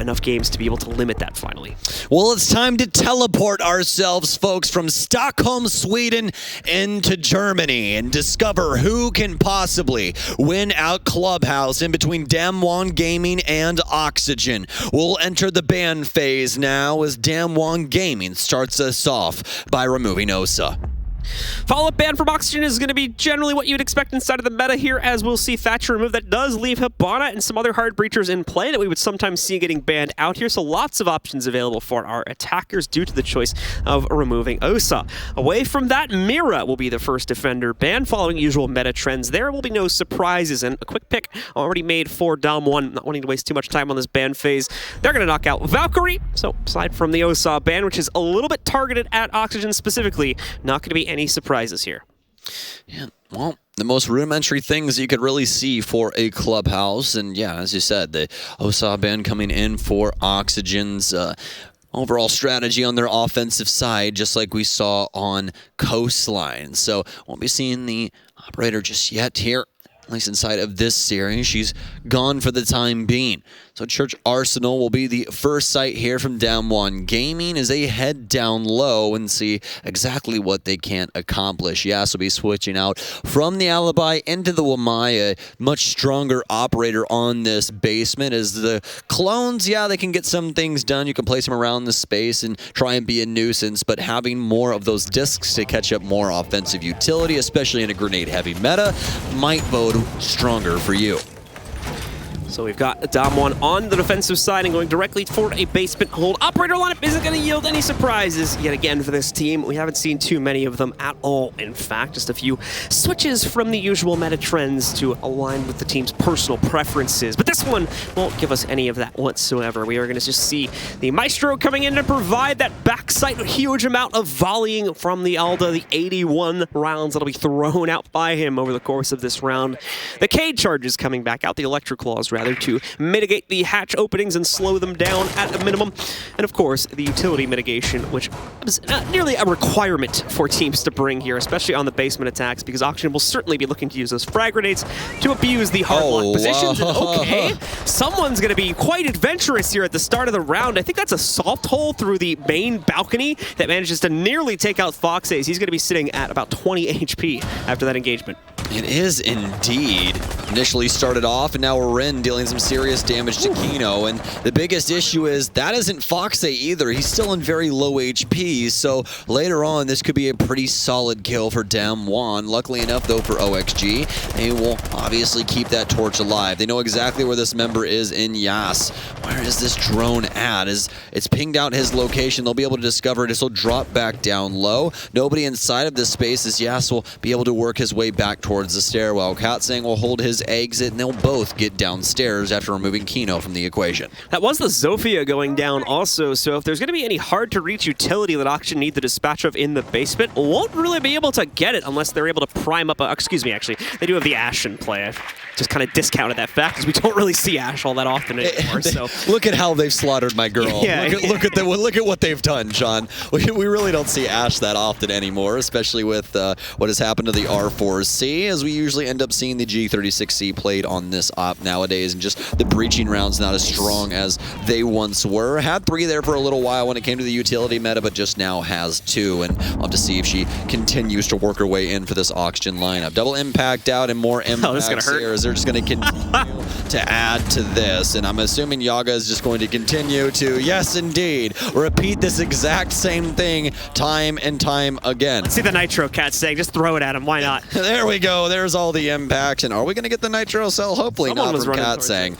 enough games to be able to limit that finally. Well, it's time to teleport ourselves, folks, from Stockholm, Sweden into Germany and discover who can possibly win out Clubhouse in between DAMWON Gaming and OXG. We'll enter the ban phase now as DAMWON Gaming starts us off by removing Osa. Follow-up ban from OXG is going to be generally what you'd expect inside of the meta here, as we'll see Thatcher remove. That does leave Hibana and some other hard breachers in play that we would sometimes see getting banned out here, so lots of options available for our attackers due to the choice of removing Osa. Away from that, Mira will be the first defender banned. Following usual meta trends, there will be no surprises, and a quick pick already made for DAMWON, not wanting to waste too much time on this ban phase. They're going to knock out Valkyrie, so aside from the Osa ban, which is a little bit targeted at OXG specifically, not going to be any surprises here. Yeah, well, the most rudimentary things you could really see for a Clubhouse, and yeah, as you said, the Osa ban coming in for OXG's overall strategy on their offensive side, just like we saw on Coastline. So won't be seeing the operator just yet here, at least inside of this series. She's gone for the time being. So Church Arsenal will be the first sight here from DAMWON Gaming as they head down low and see exactly what they can accomplish. Yas will be switching out from the Alibi into the Wamaya. Much stronger operator on this basement as the clones, yeah, they can get some things done. You can place them around the space and try and be a nuisance, but having more of those discs to catch up more offensive utility, especially in a grenade-heavy meta, might bode stronger for you. So we've got DAMWON on the defensive side and going directly for a basement hold. Operator lineup isn't going to yield any surprises yet again for this team. We haven't seen too many of them at all. In fact, just a few switches from the usual meta trends to align with the team's personal preferences. But this one won't give us any of that whatsoever. We are going to just see the Maestro coming in to provide that backside huge amount of volleying from the Alda, the 81 rounds that'll be thrown out by him over the course of this round. The Cade charges coming back out, the Electric Claws rather, to mitigate the hatch openings and slow them down at a minimum. And of course, the utility mitigation, which is nearly a requirement for teams to bring here, especially on the basement attacks, because OXG will certainly be looking to use those frag grenades to abuse the hard lock positions. And okay, someone's going to be quite adventurous here at the start of the round. I think that's a soft hole through the main balcony that manages to nearly take out Fox Ace. He's going to be sitting at about 20 HP after that engagement. It is indeed. Initially started off, and now we're dealing some serious damage to Kino. And the biggest issue is that isn't Foxay either. He's still in very low HP, so later on, this could be a pretty solid kill for DAMWON. Luckily enough, though, for OXG, they will obviously keep that torch alive. They know exactly where this member is in Yas. Where is this drone at? It's pinged out his location. They'll be able to discover it. This will drop back down low. Nobody inside of this space, as Yas will be able to work his way back towards the stairwell. Katsang will hold his exit, and they'll both get downstairs after removing Kino from the equation. That was the Zofia going down also, so if there's going to be any hard-to-reach utility that OXG need the dispatch of in the basement, won't really be able to get it unless they're able to prime up excuse me, actually, they do have the Ashe in play. I just kind of discounted that fact because we don't really see Ashe all that often anymore. So look at how they've slaughtered my girl. Yeah. Look at what they've done, Sean. We really don't see Ashe that often anymore, especially with what has happened to the R4C, as we usually end up seeing the G36C played on this op nowadays, and just the breaching rounds not as strong as they once were. Had 3 there for a little while when it came to the utility meta, but just now has 2, and we'll have to see if she continues to work her way in for this OXG lineup. Double impact out and more impacts here, as they're just going to continue to add to this, and I'm assuming Yaga is just going to continue to, yes indeed, repeat this exact same thing time and time again. Let's see the Nitro Cat saying, just throw it at him, why not? There we go, there's all the impacts, and are we going to get the Nitro cell? Hopefully not from Katsang.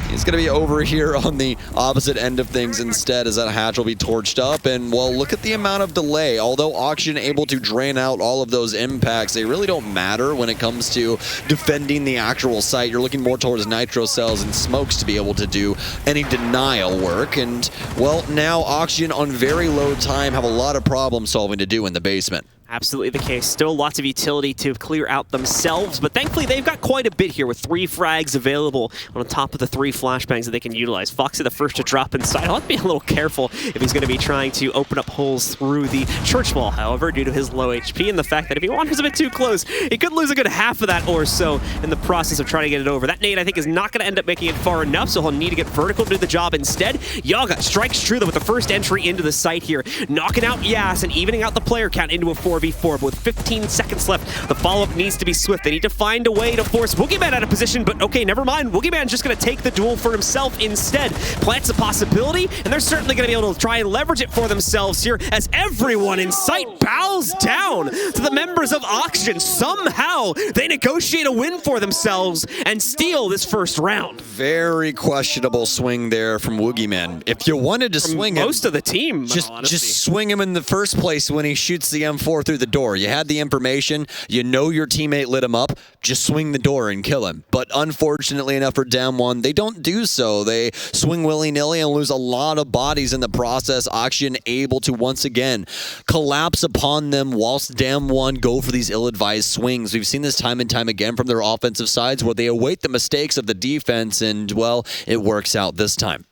He's going to be over here on the opposite end of things instead, as that hatch will be torched up, and well, look at the amount of delay. Although OXG able to drain out all of those impacts, they really don't matter when it comes to defending the actual site. You're looking more towards Nitro cells and smokes to be able to do any denial work, and well, now OXG on very low time have a lot of problem solving to do in the basement. Absolutely the case. Still lots of utility to clear out themselves, but thankfully they've got quite a bit here with 3 frags available on top of the 3 flashbangs that they can utilize. Foxy the first to drop inside. I'll have to be a little careful if he's going to be trying to open up holes through the church wall, however, due to his low HP and the fact that if he wanders a bit too close, he could lose a good half of that or so in the process of trying to get it over. That nade, I think, is not going to end up making it far enough, so he'll need to get vertical to do the job instead. Yaga strikes true, though, with the first entry into the site here, knocking out Yas and evening out the player count into a 4v4, but with 15 seconds left, the follow-up needs to be swift. They need to find a way to force Woogieman out of position, but okay, never mind. Woogieman's just going to take the duel for himself instead. Plants a possibility, and they're certainly going to be able to try and leverage it for themselves here as everyone in sight bows down to the members of Oxygen. Somehow, they negotiate a win for themselves and steal this first round. Very questionable swing there from Woogieman. If you wanted to swing him, most of the team, just swing him in the first place when he shoots the M4 through the door. You had the information, you know your teammate lit him up, just swing the door and kill him. But unfortunately enough for DAMWON, they don't do so. They swing willy-nilly and lose a lot of bodies in the process. Oxygen able to once again collapse upon them whilst DAMWON go for these ill-advised swings. We've seen this time and time again from their offensive sides where they await the mistakes of the defense and, well, it works out this time.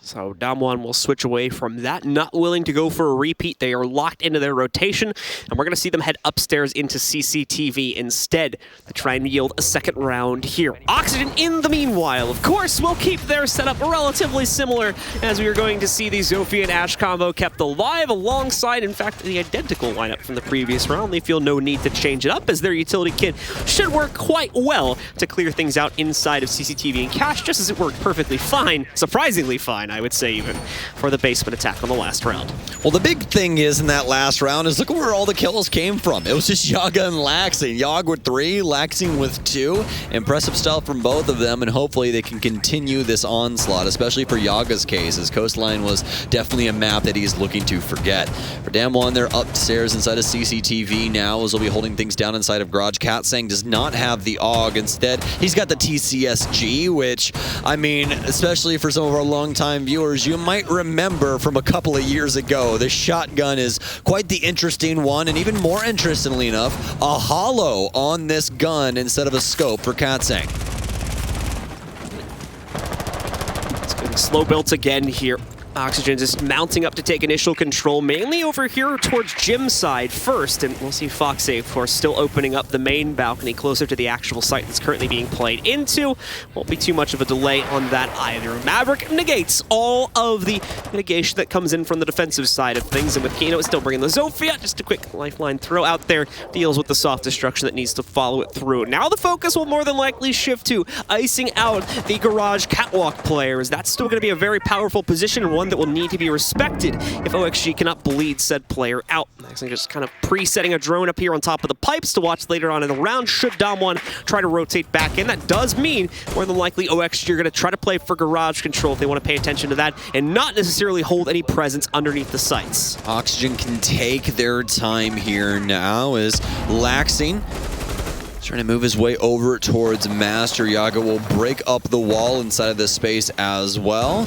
So DAMWON will switch away from that, not willing to go for a repeat. They are locked into their rotation, and we're going to see them head upstairs into CCTV instead to try and yield a second round here. Oxygen, in the meanwhile, of course, will keep their setup relatively similar, as we are going to see the Zofia and Ash combo kept alive alongside, in fact, the identical lineup from the previous round. They feel no need to change it up, as their utility kit should work quite well to clear things out inside of CCTV and Cash, just as it worked perfectly fine, surprisingly fine, I would say, even, for the basement attack on the last round. Well, the big thing is in that last round is look at where all the kills came from. It was just Yaga and Laxing. Yag with 3, Laxing with 2. Impressive stuff from both of them, and hopefully they can continue this onslaught, especially for Yaga's case, as Coastline was definitely a map that he's looking to forget. For DAMWON, they're upstairs inside of CCTV now, as they'll be holding things down inside of Garage. Katsang does not have the AUG. Instead, he's got the TCSG, which, I mean, especially for some of our longtime viewers, you might remember from a couple of years ago. The shotgun is quite the interesting one, and even more interestingly enough, a hollow on this gun instead of a scope for Katsang. It's getting slow built again here. Oxygen just mounting up to take initial control, mainly over here towards Jim's side first, and we'll see Foxy, of course, still opening up the main balcony closer to the actual site that's currently being played into. Won't be too much of a delay on that either. Maverick negates all of the mitigation that comes in from the defensive side of things, and with Kino still bringing the Zofia, just a quick lifeline throw out there, deals with the soft destruction that needs to follow it through. Now the focus will more than likely shift to icing out the Garage Catwalk players. That's still going to be a very powerful position, and one that will need to be respected if OXG cannot bleed said player out. Actually, just kind of pre-setting a drone up here on top of the pipes to watch later on in the round should DAMWON try to rotate back in. That does mean more than likely OXG are going to try to play for Garage control if they want to pay attention to that and not necessarily hold any presence underneath the sites. Oxygen can take their time here now as Laxing trying to move his way over towards Master. Yaga will break up the wall inside of this space as well.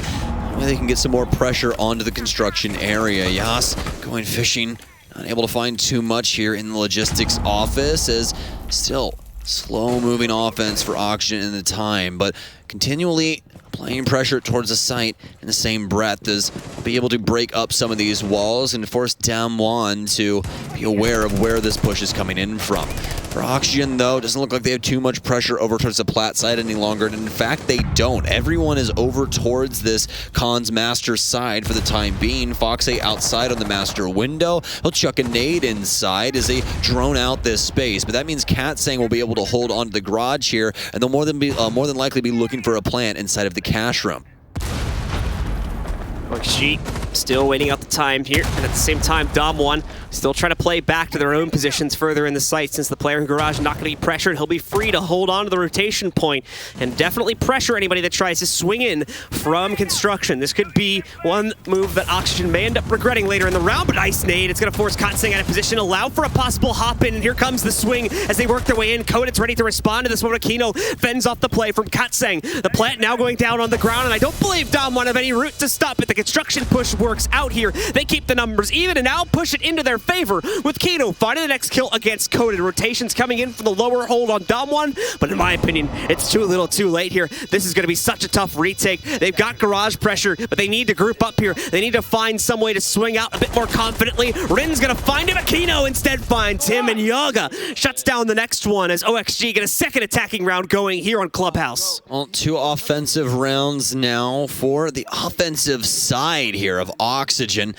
They can get some more pressure onto the construction area. Yas going fishing, unable to find too much here in the logistics office, as still slow-moving offense for Oxygen in the time, but continually applying pressure towards the site in the same breath as be able to break up some of these walls and force DAMWON to be aware of where this push is coming in from. For Oxygen, though, it doesn't look like they have too much pressure over towards the plat side any longer, and in fact, they don't. Everyone is over towards this Khan's Master side for the time being. Foxy outside on the Master window. He'll chuck a nade inside as they drone out this space, but that means Katsang will be able to hold onto the garage here, and they'll more than likely be looking for a plant inside of the cash room. OXG still waiting out the time here, and at the same time, DAMWON still trying to play back to their own positions further in the site. Since the player in Garage is not going to be pressured, he'll be free to hold on to the rotation point and definitely pressure anybody that tries to swing in from construction. This could be one move that Oxygen may end up regretting later in the round, but Ice Nade, it's going to force Katsang out of position, allow for a possible hop in, and here comes the swing as they work their way in. Kodit's ready to respond to this one. Aquino fends off the play from Katsang. The plant now going down on the ground, and I don't believe DAMWON have any route to stop it. The construction push works out here. They keep the numbers even and now push it into their favor with Kino finding the next kill against Coded. Rotations coming in for the lower hold on DAMWON, but in my opinion, it's too little too late here. This is going to be such a tough retake. They've got garage pressure, but they need to group up here. They need to find some way to swing out a bit more confidently. Rin's going to find him. Kino instead finds him, and Yaga shuts down the next one as OXG get a second attacking round going here on Clubhouse. Well, 2 offensive rounds now for the offensive side here of Oxygen,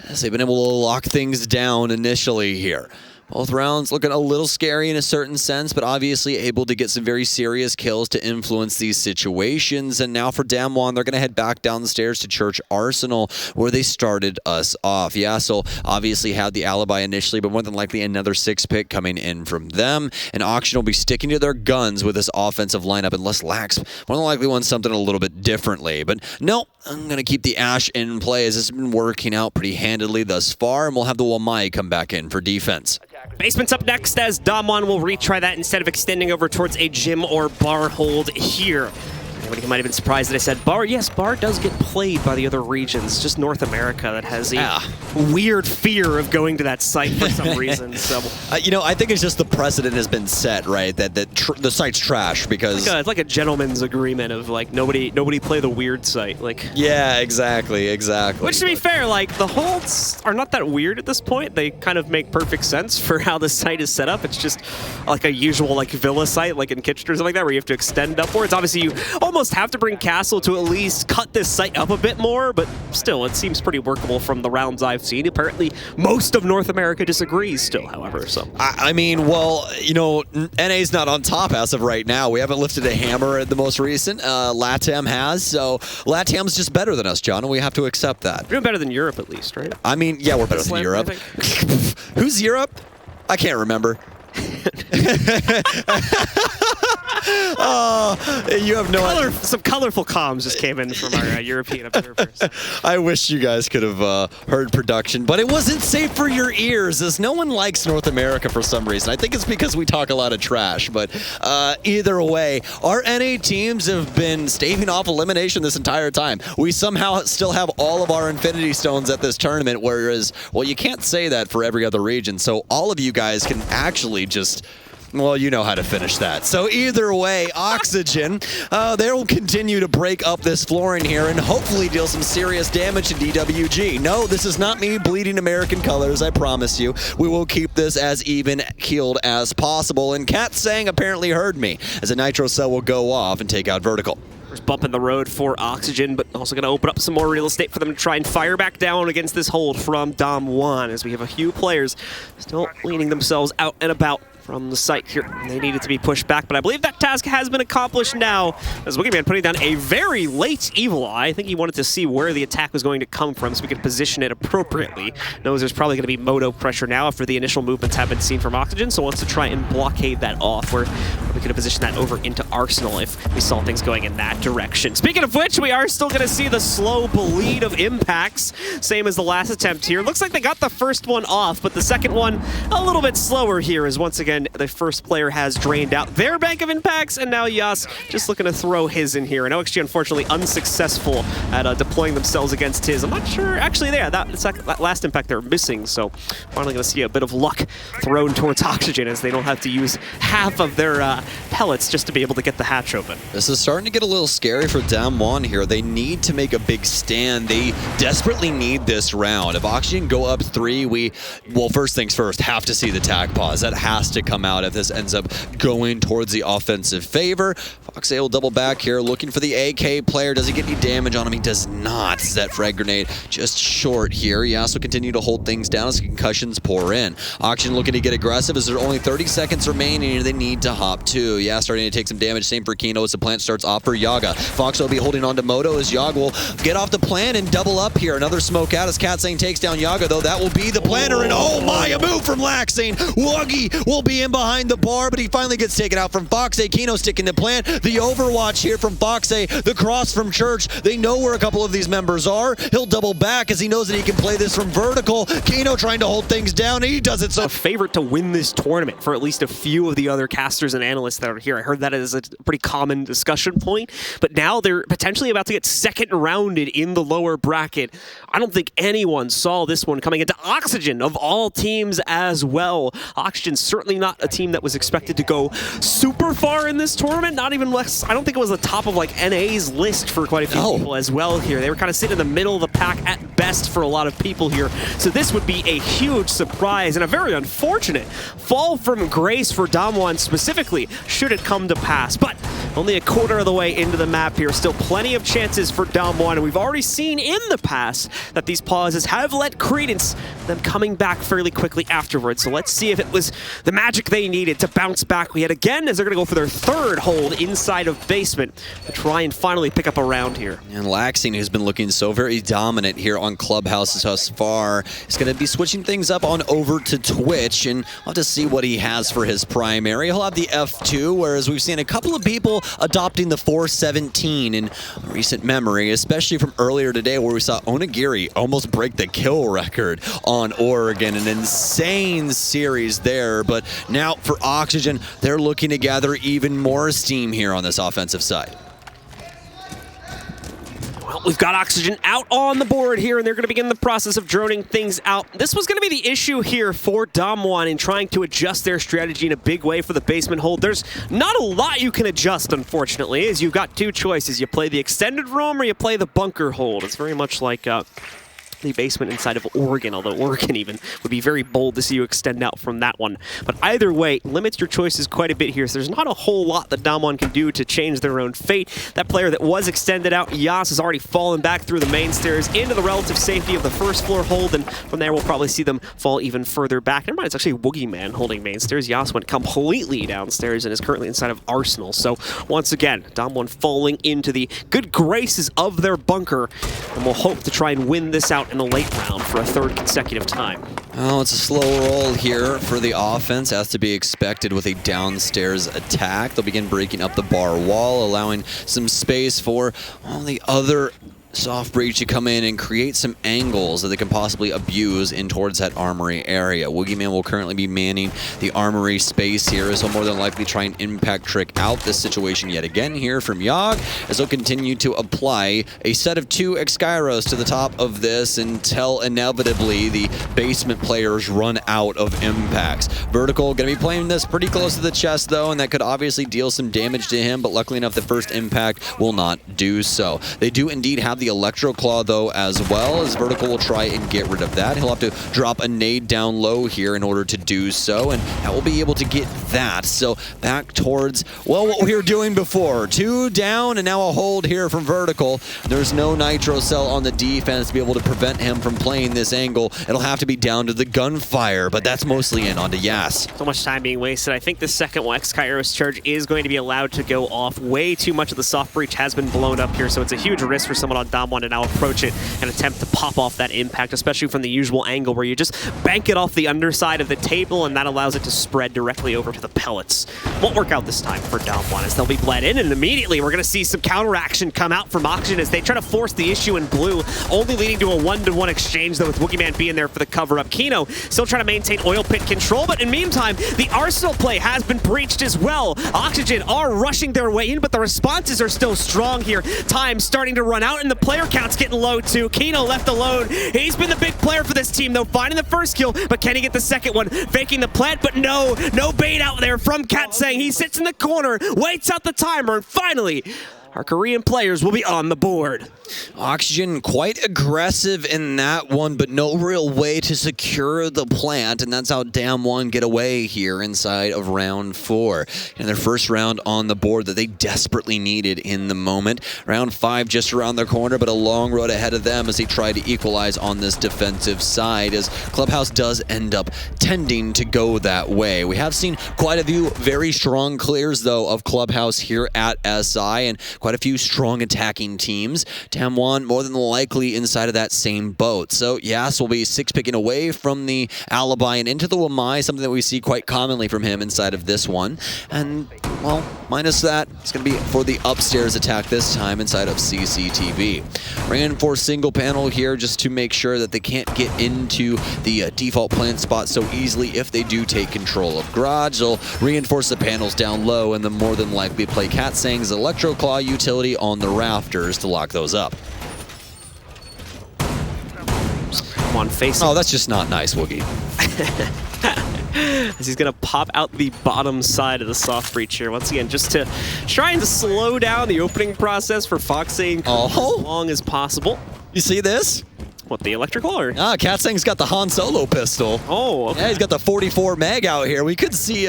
as they've been able to lock things down initially here. Both rounds looking a little scary in a certain sense, but obviously able to get some very serious kills to influence these situations. And now for DAMWON, they're going to head back down the stairs to Church Arsenal, where they started us off. Yeah, so obviously had the alibi initially, but more than likely another 6 pick coming in from them. And Auction will be sticking to their guns with this offensive lineup, unless Lax more than likely wants something a little bit differently. But no, I'm going to keep the Ash in play, as this has been working out pretty handedly thus far, and we'll have the Wamai come back in for defense. Basement's up next as DAMWON will retry that instead of extending over towards a gym or bar hold here. Anybody might have been surprised that I said bar. Yes, bar does get played by the other regions. Just North America that has a weird fear of going to that site for some reason. So, you know, I think it's just the precedent has been set, right? That the site's trash because it's like a gentleman's agreement of like nobody play the weird site. Like yeah, exactly. Which to be fair, like the holds are not that weird at this point. They kind of make perfect sense for how the site is set up. It's just like a usual like villa site, like in Kitchener or something like that, where you have to extend upwards. Obviously, you almost have to bring Castle to at least cut this site up a bit more, but still, it seems pretty workable from the rounds I've seen. Apparently, most of North America disagrees still, however, so. I mean, well, you know, NA's not on top as of right now. We haven't lifted a hammer at the most recent. LATAM has, so LATAM's just better than us, John, and we have to accept that. We're doing better than Europe, at least, right? I mean, yeah, we're better than Europe. Who's Europe? I can't remember. Oh, you have no idea. Some colorful comms just came in from our European observers. I wish you guys could have heard production, but it wasn't safe for your ears, as no one likes North America for some reason. I think it's because we talk a lot of trash, but either way, our NA teams have been staving off elimination this entire time. We somehow still have all of our Infinity Stones at this tournament, whereas, well, you can't say that for every other region, so all of you guys can actually just... Well, you know how to finish that. So either way, Oxygen, they will continue to break up this flooring here and hopefully deal some serious damage to DWG. No, this is not me bleeding American colors, I promise you. We will keep this as even-keeled as possible. And Kat Sang apparently heard me, as a Nitro Cell will go off and take out Vertical. There's bump in the road for Oxygen, but also going to open up some more real estate for them to try and fire back down against this hold from DAMWON, as we have a few players still leaning themselves out and about from the site here. They needed to be pushed back, but I believe that task has been accomplished now, as Wickman putting down a very late Evil Eye. I think he wanted to see where the attack was going to come from so we could position it appropriately. Knows there's probably going to be Moto pressure now after the initial movements have been seen from Oxygen, so wants to try and blockade that off, where we could have positioned that over into Arsenal if we saw things going in that direction. Speaking of which, we are still going to see the slow bleed of impacts, same as the last attempt here. Looks like they got the first one off, but the second one a little bit slower here, as once again the first player has drained out their bank of impacts, and now Yas just looking to throw his in here. And OXG unfortunately unsuccessful at deploying themselves against his. I'm not sure, actually, that last impact they're missing, so finally going to see a bit of luck thrown towards Oxygen, as they don't have to use half of their pellets just to be able to get the hatch open. This is starting to get a little scary for DAMWON here. They need to make a big stand. They desperately need this round. If Oxygen go up 3, well, first things first, have to see the tag pause. That has to come out if this ends up going towards the offensive favor. Foxay will double back here, looking for the AK player. Does he get any damage on him? He does not. That frag grenade just short here. He also continue to hold things down as concussions pour in. Oxygen looking to get aggressive as there are only 30 seconds remaining and they need to hop too. Yeah, starting to take some damage. Same for Kino as the plant starts off for Yaga. Fox will be holding on to Moto as Yaga will get off the plant and double up here. Another smoke out as Katsane takes down Yaga, though. That will be the planter, and oh my, a move from Laxane. Wuggy will be be in behind the bar, but he finally gets taken out from Foxe. Kino sticking the plant. The overwatch here from Foxe. The cross from Church. They know where a couple of these members are. He'll double back as he knows that he can play this from vertical. Kino trying to hold things down, and he does it so. A favorite to win this tournament for at least a few of the other casters and analysts that are here. I heard that as a pretty common discussion point, but now they're potentially about to get second rounded in the lower bracket. I don't think anyone saw this one coming into Oxygen of all teams as well. Oxygen's certainly not a team that was expected to go super far in this tournament, not even less. I don't think it was the top of like NA's list for quite a few people as well here. They were kind of sitting in the middle of the pack at best for a lot of people here. So this would be a huge surprise and a very unfortunate fall from grace for DAMWON specifically, should it come to pass. But only a quarter of the way into the map here. Still plenty of chances for DAMWON, and we've already seen in the past that these pauses have led credence to them coming back fairly quickly afterwards. So let's see if it was the magic they needed to bounce back yet again, as they're going to go for their third hold inside of basement to try and finally pick up a round here. And Laxing, who's been looking so very dominant here on Clubhouse thus far, is going to be switching things up on over to Twitch, and we'll have to see what he has for his primary. He'll have the F2, whereas we've seen a couple of people adopting the 417 in recent memory, especially from earlier today where we saw Onigiri almost break the kill record on Oregon. An insane series there, but now for Oxygen, they're looking to gather even more steam here on this offensive side. Well, we've got Oxygen out on the board here, and they're going to begin the process of droning things out. This was going to be the issue here for DAMWON in trying to adjust their strategy in a big way for the basement hold. There's not a lot you can adjust, unfortunately, as you've got two choices. You play the extended roam or you play the bunker hold. It's very much like the basement inside of Oregon, although Oregon even would be very bold to see you extend out from that one. But either way, limits your choices quite a bit here, so there's not a whole lot that DAMWON can do to change their own fate. That player that was extended out, Yas, has already fallen back through the main stairs into the relative safety of the first floor hold, and from there we'll probably see them fall even further back. Never mind, it's actually Woogieman holding main stairs. Yas went completely downstairs and is currently inside of Arsenal. So once again, DAMWON falling into the good graces of their bunker, and we'll hope to try and win this out in the late round for a third consecutive time. Well, it's a slow roll here for the offense, as to be expected with a downstairs attack. They'll begin breaking up the bar wall, allowing some space for all the other soft breach to come in and create some angles that they can possibly abuse in towards that armory area. Woogieman will currently be manning the armory space here, as he'll more than likely try and impact trick out this situation yet again here from Yogg, as he'll continue to apply a set of 2 Exkyros to the top of this until inevitably the basement players run out of impacts. Vertical going to be playing this pretty close to the chest though, and that could obviously deal some damage to him, but luckily enough the first impact will not do so. They do indeed have the Electro Claw though as well, as Vertical will try and get rid of that. He'll have to drop a nade down low here in order to do so, and that will be able to get that. So back towards, well, what we were doing before. 2 down and now a hold here from Vertical. There's no Nitro Cell on the defense to be able to prevent him from playing this angle. It'll have to be down to the gunfire, but that's mostly in onto Yas. So much time being wasted. I think the second X-Kairos charge is going to be allowed to go off. Way too much of the soft breach has been blown up here, so it's a huge risk for someone on DAMWON to now approach it and attempt to pop off that impact, especially from the usual angle where you just bank it off the underside of the table, and that allows it to spread directly over to the pellets. Won't work out this time for DAMWON, as they'll be bled in, and immediately we're going to see some counteraction come out from Oxygen as they try to force the issue in blue, only leading to a 1-to-1 exchange though, with Woogieman being there for the cover-up. Kino still trying to maintain oil pit control, but in the meantime, the Arsenal play has been breached as well. Oxygen are rushing their way in, but the responses are still strong here. Time starting to run out, and the player count's getting low too. Kino left alone. He's been the big player for this team though, finding the first kill, but can he get the second one? Faking the plant, but no bait out there from Katsang. He sits in the corner, waits out the timer, and finally, our Korean players will be on the board. Oxygen quite aggressive in that one, but no real way to secure the plant, and that's how DAMWON get away here inside of round 4. And their first round on the board that they desperately needed in the moment. Round 5 just around their corner, but a long road ahead of them as they try to equalize on this defensive side, as Clubhouse does end up tending to go that way. We have seen quite a few very strong clears, though, of Clubhouse here at SI, and quite a few strong attacking teams. DAMWON more than likely inside of that same boat. So Yas will be 6-picking away from the Alibi and into the Wamai, something that we see quite commonly from him inside of this one. And, well, minus that, it's going to be for the upstairs attack this time inside of CCTV. Reinforce single panel here just to make sure that they can't get into the default plant spot so easily if they do take control of Garage. They'll reinforce the panels down low and then more than likely play Katsang's Electro Claw utility on the rafters to lock those up. Come on, face. Oh, that's just not nice, Woogie. As he's going to pop out the bottom side of the soft breach here. Once again, just to trying to slow down the opening process for Foxing as long as possible. You see this? What, the electrical or? Katsang's got the Han Solo pistol. Oh, okay. Yeah, he's got the 44 mag out here. We could see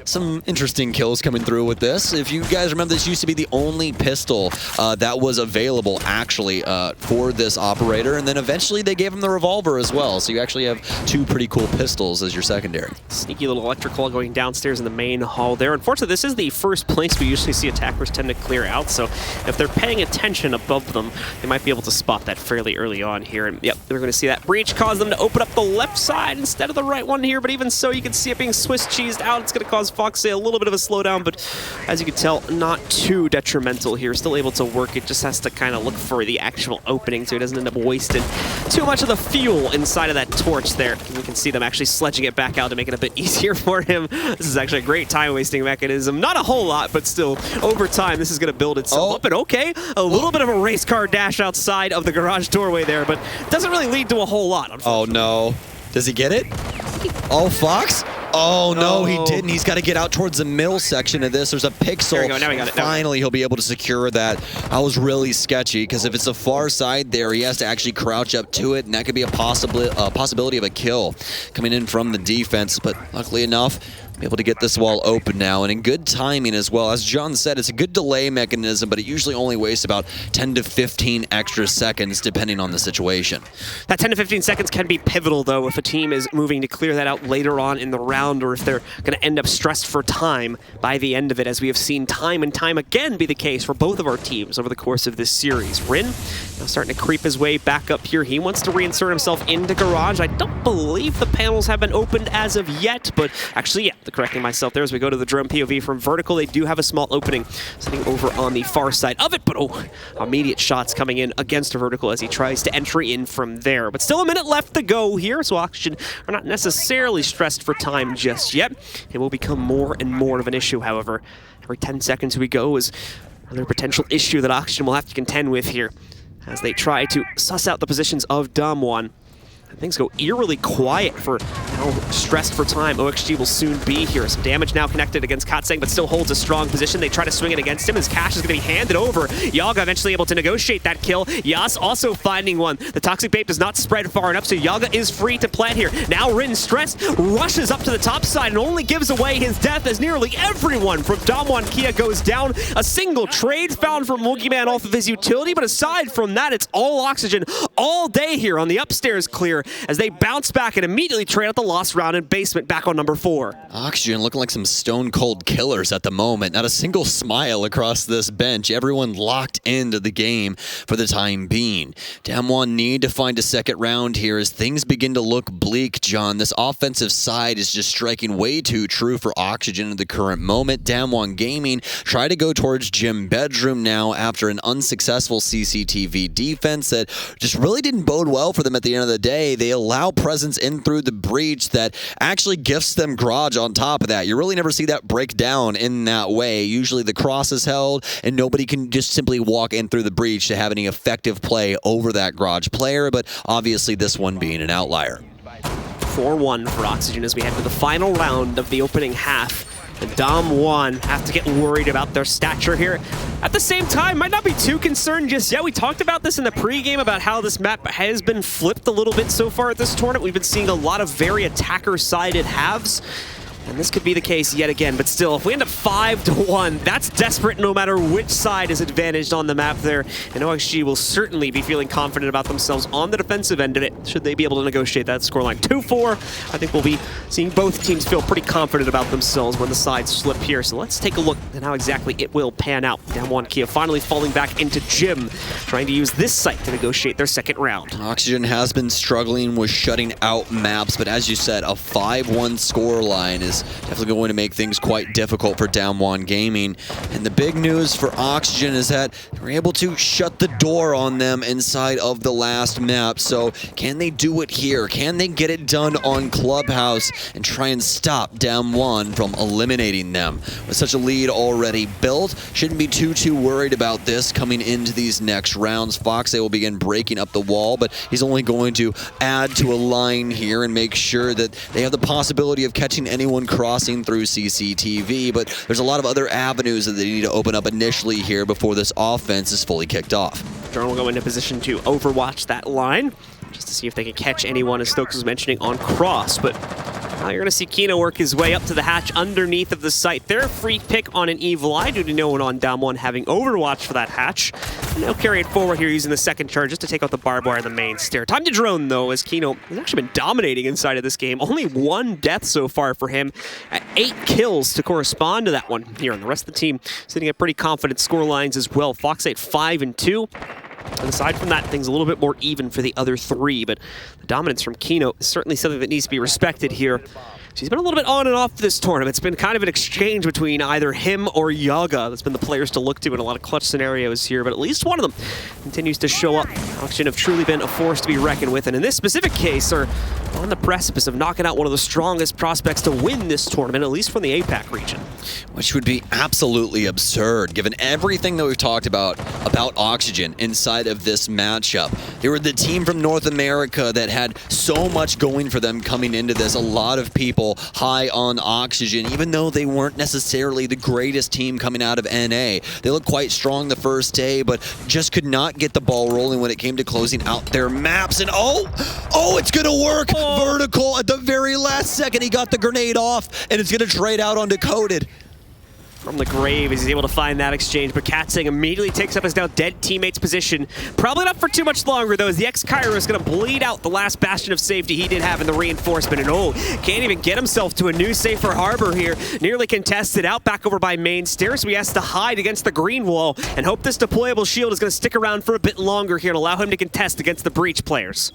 some interesting kills coming through with this. If you guys remember, this used to be the only pistol that was available actually for this operator, and then eventually they gave him the revolver as well. So you actually have two pretty cool pistols as your secondary. Sneaky little electrical going downstairs in the main hall there. Unfortunately, this is the first place we usually see attackers tend to clear out, so if they're paying attention above them, they might be able to spot that fairly early on here. And yep, they're going to see that breach cause them to open up the left side instead of the right one here, but even so, you can see it being Swiss cheesed out. It's going to cause Foxy a little bit of a slowdown, but as you can tell, not too detrimental here. Still able to work it, just has to kind of look for the actual opening so he doesn't end up wasting too much of the fuel inside of that torch there. And you can see them actually sledging it back out to make it a bit easier for him. This is actually a great time-wasting mechanism. Not a whole lot, but still, over time, this is going to build itself up. And okay, a little bit of a race car dash outside of the garage doorway there, but doesn't really lead to a whole lot, unfortunately. Oh, no. Does he get it? Oh, Fox? Oh, no, he didn't. He's got to get out towards the middle section of this. There's a pixel. There we go. Now we got it. Finally, he'll be able to secure that. That was really sketchy, because if it's the far side there, he has to actually crouch up to it, and that could be a possibility of a kill coming in from the defense. But luckily enough, able to get this wall open now, and in good timing as well. As John said, it's a good delay mechanism, but it usually only wastes about 10 to 15 extra seconds depending on the situation. That 10 to 15 seconds can be pivotal, though, if a team is moving to clear that out later on in the round, or if they're going to end up stressed for time by the end of it, as we have seen time and time again be the case for both of our teams over the course of this series. Rin now starting to creep his way back up here. He wants to reinsert himself into Garage. I don't believe the panels have been opened as of yet, but actually, yeah, correcting myself there as we go to the drone POV from Vertical. They do have a small opening sitting over on the far side of it, but immediate shots coming in against Vertical as he tries to entry in from there. But still a minute left to go here, so Oxygen are not necessarily stressed for time just yet. It will become more and more of an issue, however. Every 10 seconds we go is another potential issue that Oxygen will have to contend with here as they try to suss out the positions of DAMWON. Things go eerily quiet for how stressed for time OXG will soon be here. Some damage now connected against Katsang, but still holds a strong position. They try to swing it against him as Cash is going to be handed over. Yaga eventually able to negotiate that kill. Yas also finding one. The Toxic Bait does not spread far enough, so Yaga is free to plant here. Now Rin, stressed, rushes up to the top side and only gives away his death as nearly everyone from DAMWON Kia goes down. A single trade found from Monkeyman off of his utility, but aside from that, it's all Oxygen all day here on the upstairs clear, as they bounce back and immediately trade out the lost round in basement back on number 4. Oxygen looking like some stone cold killers at the moment. Not a single smile across this bench. Everyone locked into the game for the time being. DAMWON need to find a second round here as things begin to look bleak, John. This offensive side is just striking way too true for Oxygen in the current moment. DAMWON Gaming try to go towards Gym Bedroom now after an unsuccessful CCTV defense that just really didn't bode well for them at the end of the day. They allow presence in through the breach that actually gifts them Garage on top of that. You really never see that break down in that way. Usually the cross is held and nobody can just simply walk in through the breach to have any effective play over that Garage player, but obviously this one being an outlier. 4-1 for Oxygen as we head to the final round of the opening half. The DAMWON have to get worried about their stature here. At the same time, might not be too concerned just yet. We talked about this in the pregame about how this map has been flipped a little bit so far at this tournament. We've been seeing a lot of very attacker-sided halves. And this could be the case yet again, but still, if we end up 5-1, that's desperate no matter which side is advantaged on the map there. And OXG will certainly be feeling confident about themselves on the defensive end of it, should they be able to negotiate that scoreline. 2-4, I think we'll be seeing both teams feel pretty confident about themselves when the sides slip here. So let's take a look at how exactly it will pan out. DAMWON Kia finally falling back into Gym, trying to use this site to negotiate their second round. Oxygen has been struggling with shutting out maps, but as you said, a 5-1 scoreline is definitely going to make things quite difficult for DAMWON Gaming. And the big news for Oxygen is that they're able to shut the door on them inside of the last map. So can they do it here? Can they get it done on Clubhouse and try and stop DAMWON from eliminating them? With such a lead already built, shouldn't be too worried about this coming into these next rounds. Foxay will begin breaking up the wall, but he's only going to add to a line here and make sure that they have the possibility of catching anyone crossing through CCTV, but there's a lot of other avenues that they need to open up initially here before this offense is fully kicked off. Drone will go into position to overwatch that line, just to see if they can catch anyone, as Stokes was mentioning, on cross, but now you're going to see Kino work his way up to the hatch underneath of the site. Their free pick on an Evil Eye due to no one on DAMWON having Overwatch for that hatch. And they'll carry it forward here using the second charge just to take out the barbed wire in the main stair. Time to drone, though, as Kino has actually been dominating inside of this game. Only 1 death so far for him, at 8 kills to correspond to that one here. And the rest of the team sitting at pretty confident score lines as well. Foxay 5-2. And aside from that, things a little bit more even for the other 3, but the dominance from Kino is certainly something that needs to be respected here. He's been a little bit on and off this tournament. It's been kind of an exchange between either him or Yaga. That's been the players to look to in a lot of clutch scenarios here, but at least one of them continues to show up. Oxygen have truly been a force to be reckoned with, and in this specific case are on the precipice of knocking out one of the strongest prospects to win this tournament, at least from the APAC region. Which would be absolutely absurd, given everything that we've talked about Oxygen inside of this matchup. They were the team from North America that had so much going for them coming into this. A lot of people high on Oxygen, even though they weren't necessarily the greatest team coming out of NA. They looked quite strong the first day, but just could not get the ball rolling when it came to closing out their maps. And oh, it's gonna work! Vertical at the very last second, he got the grenade off, and it's gonna trade out on Decoded. From the grave, he's able to find that exchange, but Katsing immediately takes up his now dead teammate's position. Probably not for too much longer, though, as the ex-Kyro is going to bleed out the last bastion of safety he did have in the reinforcement. And can't even get himself to a new safer harbor here. Nearly contested out back over by main stairs, so he has to hide against the green wall and hope this deployable shield is going to stick around for a bit longer here and allow him to contest against the breach players.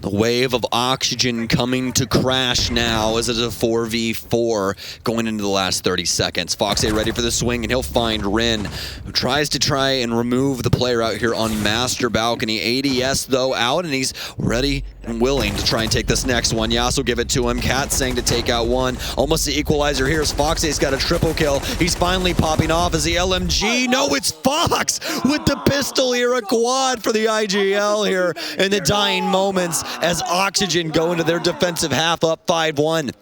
The wave of Oxygen coming to crash now as it's a 4v4 going into the last 30 seconds. Foxay ready for the swing, and he'll find Rin, who tries and remove the player out here on Master Balcony. ADS, though, out, and he's ready and willing to try and take this next one. Yas will give it to him. Katsing to take out one. Almost the equalizer here as Foxay's got a triple kill. He's finally popping off as the LMG. No, it's Fox with the pistol here. A quad for the IGL here in the dying moments as Oxygen go into their defensive half up 5-1.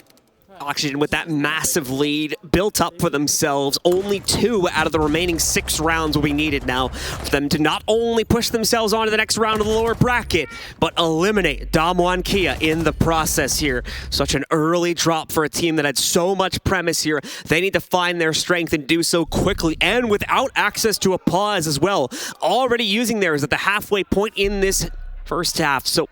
Oxygen with that massive lead built up for themselves. Only 2 out of the remaining 6 rounds will be needed now for them to not only push themselves on to the next round of the lower bracket, but eliminate DAMWON Kia in the process here. Such an early drop for a team that had so much premise here. They need to find their strength and do so quickly and without access to a pause as well. Already using theirs at the halfway point in this first half. So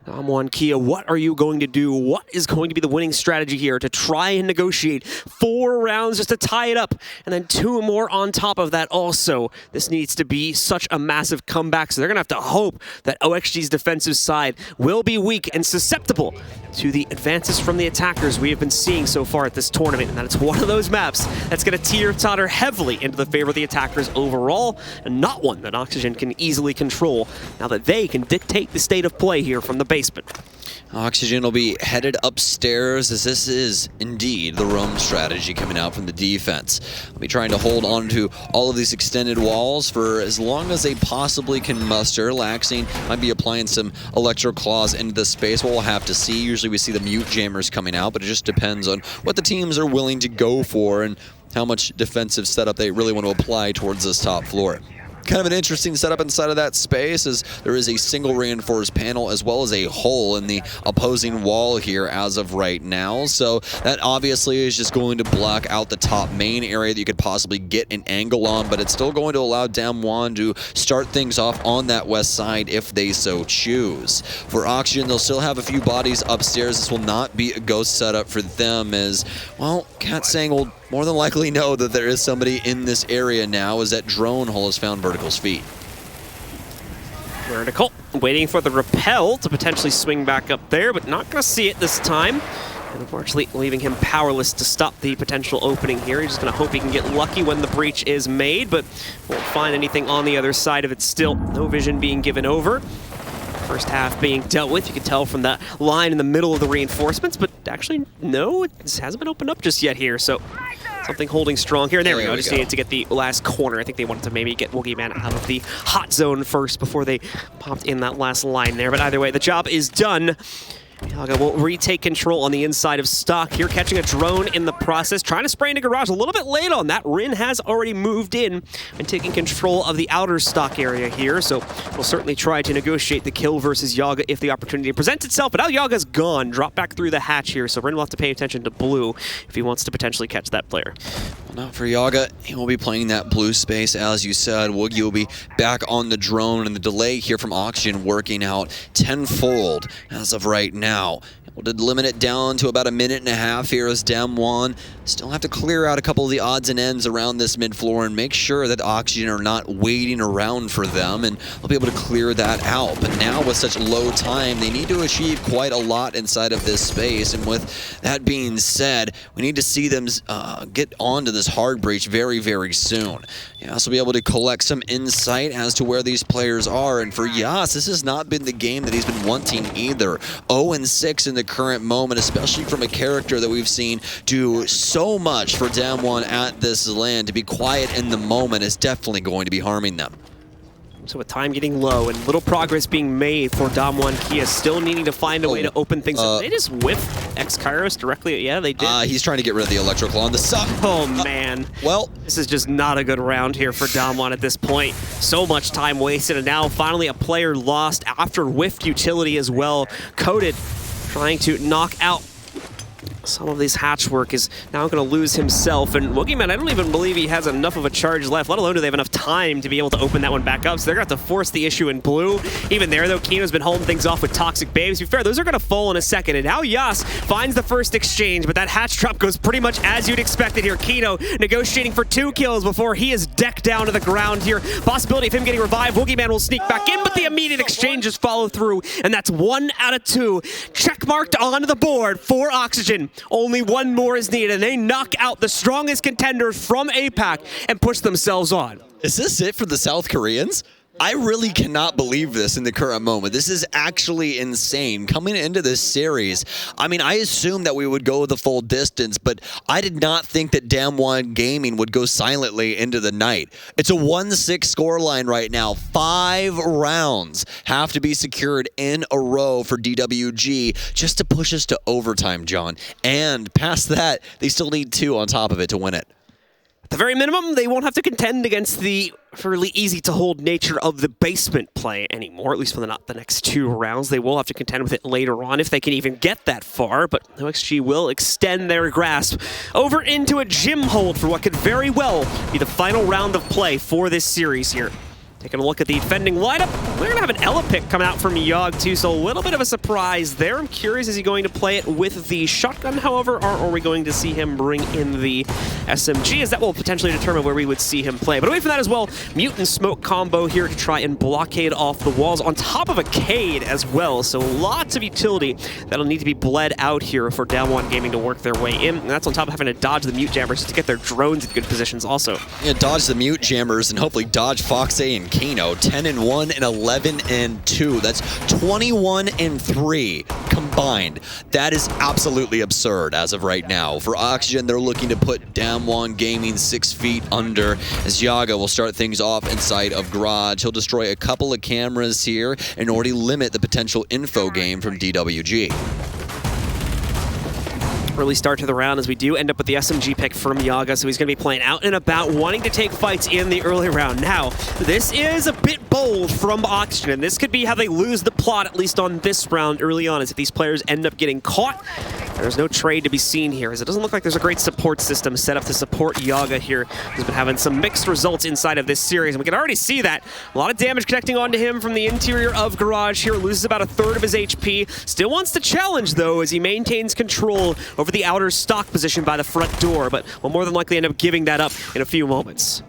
DAMWON Kia, what are you going to do? What is going to be the winning strategy here to try and negotiate 4 rounds just to tie it up, and then 2 more on top of that also? This needs to be such a massive comeback, so they're going to have to hope that OXG's defensive side will be weak and susceptible to the advances from the attackers we have been seeing so far at this tournament, and that it's one of those maps that's going to teeter-totter heavily into the favor of the attackers overall, and not one that Oxygen can easily control now that they can dictate the state of play here from the basement. Oxygen will be headed upstairs as this is indeed the roam strategy coming out from the defense. They'll be trying to hold on to all of these extended walls for as long as they possibly can muster. Laxing might be applying some electro claws into the space. We'll have to see. Usually we see the mute jammers coming out, but it just depends on what the teams are willing to go for and how much defensive setup they really want to apply towards this top floor. Kind of an interesting setup inside of that space, as there is a single reinforced panel as well as a hole in the opposing wall here as of right now. So that obviously is just going to block out the top main area that you could possibly get an angle on, but it's still going to allow DAMWON to start things off on that west side if they so choose. For Oxygen, they'll still have a few bodies upstairs. This will not be a ghost setup for them, as, well, Katsang will more than likely know that there is somebody in this area now, as that drone hole has found Vertical's feet. Vertical waiting for the repel to potentially swing back up there, but not going to see it this time. And unfortunately leaving him powerless to stop the potential opening here. He's just going to hope he can get lucky when the breach is made, but won't find anything on the other side of it still. No vision being given over. First half being dealt with. You can tell from that line in the middle of the reinforcements, but actually, no, it hasn't been opened up just yet here, so something holding strong here. There we go. Just needed to get the last corner. I think they wanted to maybe get Woogieman out of the hot zone first before they popped in that last line there, but either way, the job is done. Yaga will retake control on the inside of stock here, catching a drone in the process, trying to spray into garage a little bit late on that. Rin has already moved in and taking control of the outer stock area here, so we'll certainly try to negotiate the kill versus Yaga if the opportunity presents itself, but now Yaga's gone, dropped back through the hatch here, so Rin will have to pay attention to blue if he wants to potentially catch that player. Well, not for Yaga. He will be playing that blue space, as you said. Woogie will be back on the drone, and the delay here from Oxygen working out tenfold as of right now. We'll limit it down to about a minute and a half here as DAMWON still have to clear out a couple of the odds and ends around this mid-floor and make sure that Oxygen are not waiting around for them, and they'll be able to clear that out. But now with such low time, they need to achieve quite a lot inside of this space, and with that being said, we need to see them get onto this hard breach very, very soon. Yas will be able to collect some insight as to where these players are, and for Yas, this has not been the game that he's been wanting either. 0-6 in the current moment, especially from a character that we've seen do so much for DAMWON at this LAN. To be quiet in the moment is definitely going to be harming them. So with time getting low and little progress being made for DAMWON Kia, still needing to find a way to open things up. They just whiff X-Kairos directly. Yeah, they did. He's trying to get rid of the electrical on the sub. Oh, man. Well, this is just not a good round here for DAMWON at this point. So much time wasted, and now finally a player lost after whiffed utility as well. Coded trying to knock out some of this hatch work, is now going to lose himself, and Woogieman, I don't even believe he has enough of a charge left, let alone do they have enough time to be able to open that one back up, so they're going to have to force the issue in blue. Even there, though, Kino's been holding things off with Toxic Babes. To be fair, those are going to fall in a second, and now Yas finds the first exchange, but that hatch drop goes pretty much as you'd expect it here. Kino negotiating for 2 kills before he is decked down to the ground here. Possibility of him getting revived. Woogieman will sneak back in, but the immediate exchanges follow through, and that's 1 out of 2. Checkmarked onto the board for Oxygen. Only one more is needed, and they knock out the strongest contenders from APAC and push themselves on. Is this it for the South Koreans? I really cannot believe this in the current moment. This is actually insane. Coming into this series, I mean, I assumed that we would go the full distance, but I did not think that DAMWON Gaming would go silently into the night. It's a 1-6 scoreline right now. 5 rounds have to be secured in a row for DWG just to push us to overtime, John. And past that, they still need 2 on top of it to win it. At the very minimum, they won't have to contend against the fairly easy-to-hold nature of the basement play anymore, at least for the next 2 rounds. They will have to contend with it later on if they can even get that far, but OXG will extend their grasp over into a gym hold for what could very well be the final round of play for this series here. Taking a look at the defending lineup, we're going to have an Ela pick coming out from Yog too, so a little bit of a surprise there. I'm curious, is he going to play it with the shotgun, however, or are we going to see him bring in the SMG, as that will potentially determine where we would see him play. But away from that as well, Mute and Smoke combo here to try and blockade off the walls on top of a Cade as well, so lots of utility that'll need to be bled out here for DAMWON Gaming to work their way in, and that's on top of having to dodge the Mute Jammers just to get their drones in good positions also. Yeah, dodge the Mute Jammers and hopefully dodge Foxay and Kino. 10-1 and 11-2. That's 21-3 combined. That is absolutely absurd as of right now. For Oxygen, they're looking to put DAMWON Gaming 6 feet under, as Yaga will start things off inside of Garage. He'll destroy a couple of cameras here and already limit the potential info game from DWG. Early start to the round as we do end up with the SMG pick from Yaga, so he's going to be playing out and about, wanting to take fights in the early round. Now, this is a bit bold from Oxygen, and this could be how they lose the plot, at least on this round early on, as if these players end up getting caught. There's no trade to be seen here, as it doesn't look like there's a great support system set up to support Yaga here, who's been having some mixed results inside of this series, and we can already see that. A lot of damage connecting onto him from the interior of Garage here, loses about a third of his HP. Still wants to challenge, though, as he maintains control over the outer stock position by the front door, but will more than likely end up giving that up in a few moments.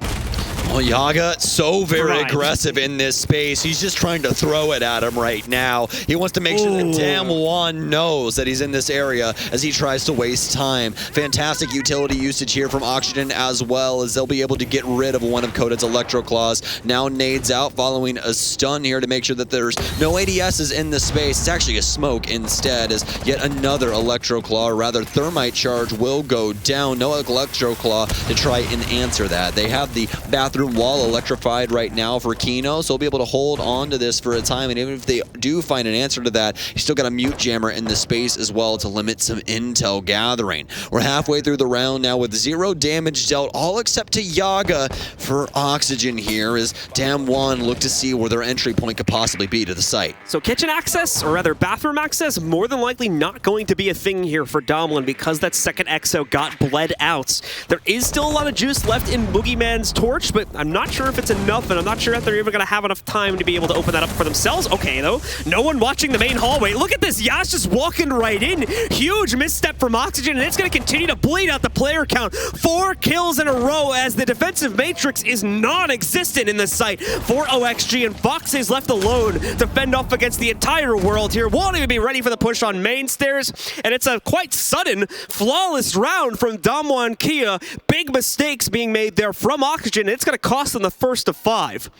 Well, Yaga, so very aggressive in this space. He's just trying to throw it at him right now. He wants to make sure that DAMWON knows that he's in this area as he tries to waste time. Fantastic utility usage here from Oxygen, as well as they'll be able to get rid of one of Kodad's Electro Claws. Now nades out following a stun here to make sure that there's no ADSs in the space. It's actually a smoke instead, as yet another Electro Claw, or rather Thermite Charge, will go down. No Electro Claw to try and answer that. They have the bathroom wall electrified right now for Kino, so he'll be able to hold on to this for a time, and even if they do find an answer to that, he's still got a mute jammer in the space as well to limit some intel gathering. We're halfway through the round now with 0 damage dealt, all except to Yaga for Oxygen here, as DAMWON look to see where their entry point could possibly be to the site. So kitchen access, or rather bathroom access, more than likely not going to be a thing here for DAMWON because that second exo got bled out. There is still a lot of juice left in Boogeyman's torch, but I'm not sure if it's enough, and I'm not sure if they're even going to have enough time to be able to open that up for themselves. Okay, though, no one watching the main hallway. Look at this, Yash just walking right in. Huge misstep from Oxygen, and it's going to continue to bleed out the player count. 4 kills in a row as the defensive matrix is non-existent in the site for OXG, and Fox is left alone to fend off against the entire world here. Won't even be ready for the push on main stairs, and it's a quite sudden, flawless round from DAMWON Kia. Big mistakes being made there from Oxygen, and it's going to cost them the first of 5.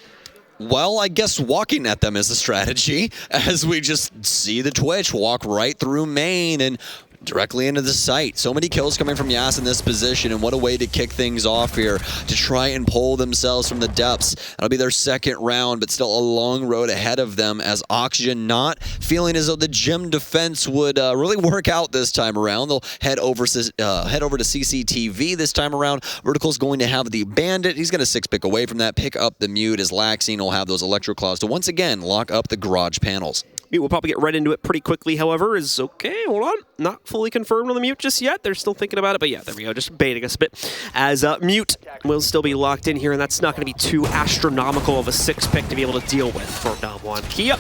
Well, I guess walking at them is a strategy, as we just see the Twitch walk right through main and directly into the site. So many kills coming from Yas in this position, and what a way to kick things off here to try and pull themselves from the depths. That'll be their second round, but still a long road ahead of them, as Oxygen not feeling as though the gym defense would really work out this time around. They'll head over to CCTV this time around. Vertical's going to have the Bandit. He's going to 6-pick away from that, pick up the Mute, as Laxine will have those Electro Claws to once again lock up the garage panels. Mute will probably get right into it pretty quickly, however, is okay, hold on. Not fully confirmed on the Mute just yet. They're still thinking about it, but yeah, there we go, just baiting us a bit. As Mute will still be locked in here, and that's not going to be too astronomical of a 6-pick to be able to deal with for DAMWON Kia.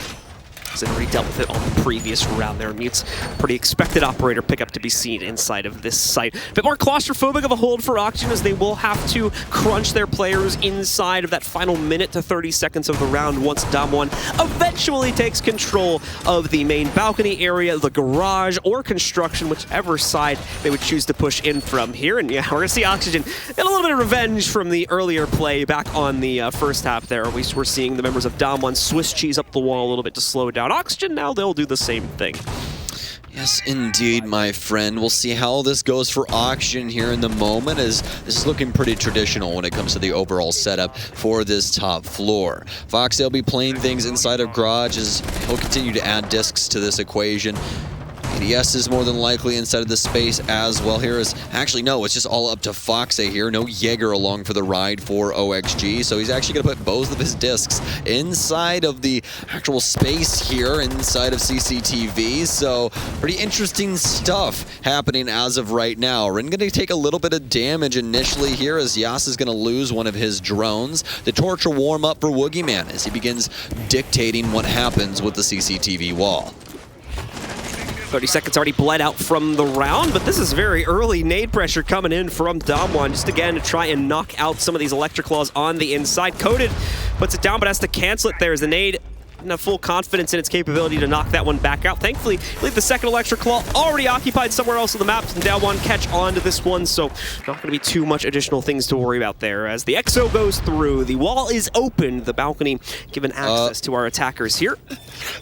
Had already dealt with it on the previous round there. Mute's pretty expected operator pickup to be seen inside of this site. A bit more claustrophobic of a hold for Oxygen, as they will have to crunch their players inside of that final minute to 30 seconds of the round once DAMWON eventually takes control of the main balcony area, the garage, or construction, whichever side they would choose to push in from here. And yeah, we're going to see Oxygen get a little bit of revenge from the earlier play back on the first half there. At least we're seeing the members of DAMWON Swiss cheese up the wall a little bit to slow down Oxygen. Now they'll do the same thing. Yes, indeed, my friend. We'll see how this goes for Oxygen here in the moment, as this is looking pretty traditional when it comes to the overall setup for this top floor. Foxy will be playing things inside of Garage, as he'll continue to add discs to this equation. ADS is more than likely inside of the space as well. Here is actually, no, it's just all up to Foxy here. No Jaeger along for the ride for OXG, so he's actually going to put both of his discs inside of the actual space here inside of CCTV. So pretty interesting stuff happening as of right now. Rin going to take a little bit of damage initially here, as Yas is going to lose one of his drones. The torch will warm up for Woogieman as he begins dictating what happens with the CCTV wall. 30 seconds already bled out from the round, but this is very early nade pressure coming in from DAMWON, just again to try and knock out some of these Electric Claws on the inside. Kodad puts it down, but has to cancel it there as the nade didn't have full confidence in its capability to knock that one back out. Thankfully, I believe the second Electric Claw already occupied somewhere else on the map, and DAMWON catch on to this one, so not going to be too much additional things to worry about there. As the EXO goes through, the wall is open, the balcony given access to our attackers here.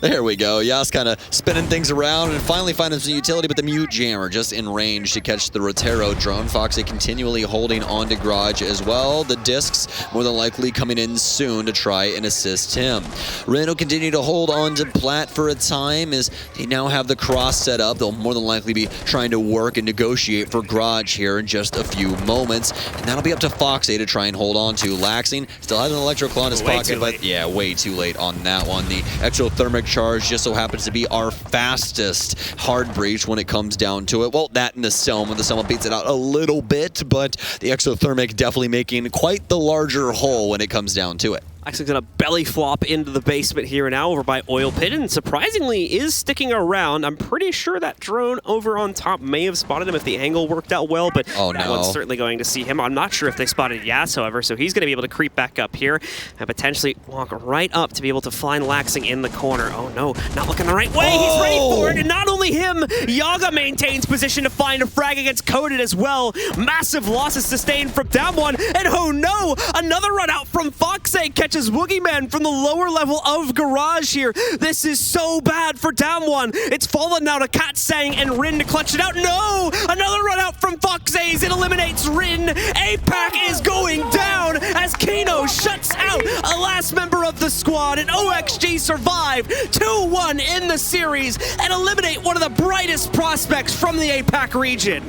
There we go. Yas kind of spinning things around and finally finding some utility, but the Mute Jammer just in range to catch the Rotero drone. Foxy continually holding on to Garage as well. The discs more than likely coming in soon to try and assist him. Ren will continue continue to hold on to Plat for a time as they now have the cross set up. They'll more than likely be trying to work and negotiate for Garage here in just a few moments. And that'll be up to Foxy to try and hold on to. Laxing still has an Electro Claw in his pocket, but yeah, way too late on that one. The Exothermic Charge just so happens to be our fastest hard breach when it comes down to it. Well, that and the Selma. The Selma beats it out a little bit, but the Exothermic definitely making quite the larger hole when it comes down to it. Actually gonna belly flop into the basement here now over by Oil Pit, and surprisingly is sticking around. I'm pretty sure that drone over on top may have spotted him if the angle worked out well, but that one's certainly going to see him. I'm not sure if they spotted Yas, however, so he's gonna be able to creep back up here and potentially walk right up to be able to find Laxing in the corner. Oh no, not looking the right way. He's ready for it, and not only him, Yaga maintains position to find a frag against Coded as well. Massive losses sustained from DAMWON, and oh no, another run out from Foxy catches Boogeyman from the lower level of Garage here. This is so bad for DAMWON. It's fallen now to Katsang and Rin to clutch it out. No! Another run out from Foxays. It eliminates Rin. APAC is going down as Kano shuts out a last member of the squad, and OXG survive 2-1 in the series and eliminate one of the brightest prospects from the APAC region.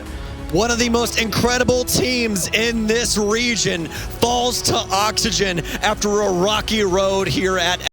One of the most incredible teams in this region falls to Oxygen after a rocky road here at